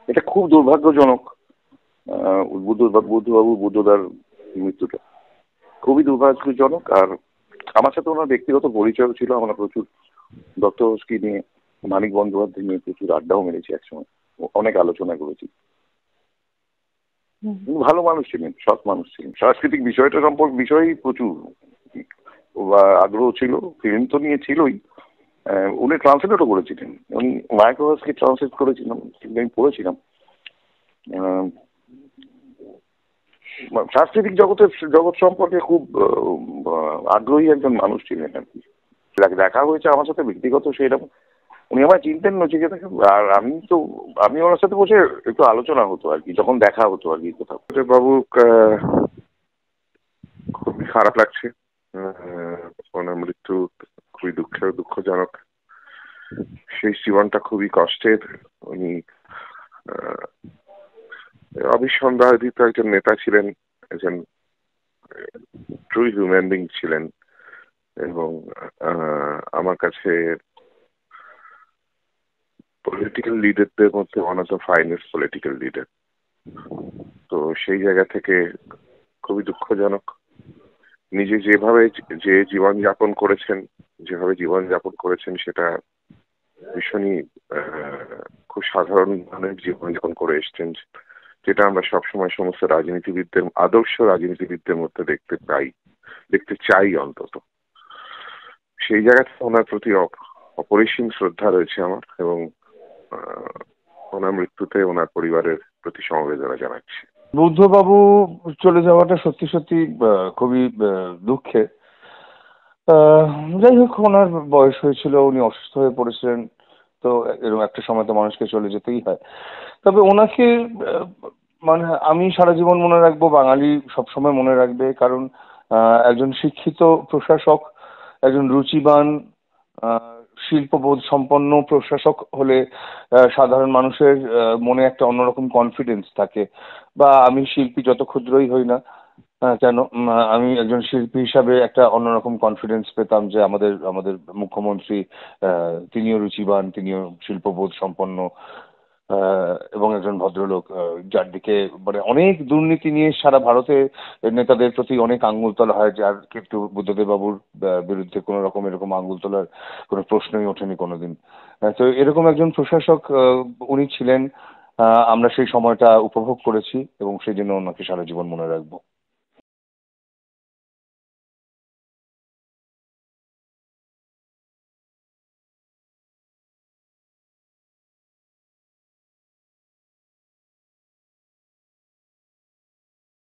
এটা খুব দুর্ভাগ্যজনক। বুদ্ধদার মৃত্যুটা খুবই দুর্ভাগ্যজনক। আর আমার সাথে ওনার ব্যক্তিগত পরিচয় ছিল। আমরা প্রচুর দত্তস্কি নিয়ে, মানিক বন্দ্যোপাধ্যায় নিয়ে প্রচুর আড্ডাও মেরেছি একসময়, অনেক আলোচনা করেছি। ভালো মানুষ ছিলেন, সৎ মানুষ ছিলেন। সাংস্কৃতিক বিষয়েই প্রচুর আগ্রহ ছিল। ফিল্ম তো নিয়ে ছিলই, উনি ট্রান্সলেটও করেছিলেন। উনি মাইক্রোভাসকে ট্রান্সলেট করেছিলাম, আমি পড়েছিলাম। সাংস্কৃতিক জগৎ সম্পর্কে খুব আগ্রহী একজন মানুষ ছিলেন আর কি। দেখা হয়েছে আমার সাথে ব্যক্তিগত সেরকম, উনি আমায় চিনতেন নচিকেতাকে। আর আমি ওনার সাথে বসে একটু আলোচনা হতো আর কি, যখন দেখা হতো আর কি কোথাও। বাবু, খুবই খারাপ লাগছে। ওনার মৃত্যু খুবই দুঃখজনক। সেই জীবনটা খুবই কষ্টের। উনি অবিসন্দেহিত একজন নেতা ছিলেন, একজন ট্রু হিউম্যান বিং ছিলেন, এবং আমার কাছে পলিটিক্যাল লিডারদের মধ্যে one of the finest political leader. তো সেই জায়গা থেকে খুবই দুঃখজনক। নিজে যে জীবনযাপন করেছেন সেটা ভীষণই খুব সাধারণ মানের জীবনযাপন করে এসছেন, যেটা আমরা সবসময় সমস্ত আদর্শ রাজনীতিবিদদের মধ্যে দেখতে চাই অন্তত। সেই জায়গাতে ওনার প্রতি অপরিসীম শ্রদ্ধা রয়েছে আমার, এবং ওনার মৃত্যুতে ওনার পরিবারের প্রতি সমবেদনা জানাচ্ছি। বুদ্ধবাবু চলে যাওয়াটা সত্যি সত্যি খুবই দুঃখের। যাই হোক, ওনার বয়স হয়েছিল, উনি অসুস্থ হয়ে পড়েছিলেন, তো এরকম একটা সময় তো মানুষকে চলে যেতেই হয়। তবে ওনাকে মানে আমি সারা জীবন মনে রাখবো, বাঙালি সবসময় মনে রাখবে। কারণ একজন শিক্ষিত প্রশাসক, একজন রুচিবান, শিল্পবোধ সম্পন্ন প্রশাসক হলে সাধারণ মানুষের মনে একটা অন্যরকম কনফিডেন্স থাকে। বা আমি শিল্পী যত ক্ষুদ্রই হই না কেন, আমি একজন শিল্পী হিসাবে একটা অন্যরকম কনফিডেন্স পেতাম যে আমাদের আমাদের মুখ্যমন্ত্রী তিনিও রুচিবান, তিনিও শিল্পবোধ সম্পন্ন, এবং একজন ভদ্রলোক, যার দিকে মানে অনেক দুর্নীতি নিয়ে সারা ভারতে নেতাদের প্রতি অনেক আঙ্গুল তোলা হয়, যার কিন্তু বুদ্ধদেব বাবুর বিরুদ্ধে কোনো রকম এরকম আঙ্গুল তোলার কোনো প্রশ্নই ওঠেনি কোনোদিন। তো এরকম একজন প্রশাসক উনি ছিলেন। আমরা সেই সময়টা উপভোগ করেছি এবং সেই জন্য ওনাকে সারা জীবন মনে রাখবো।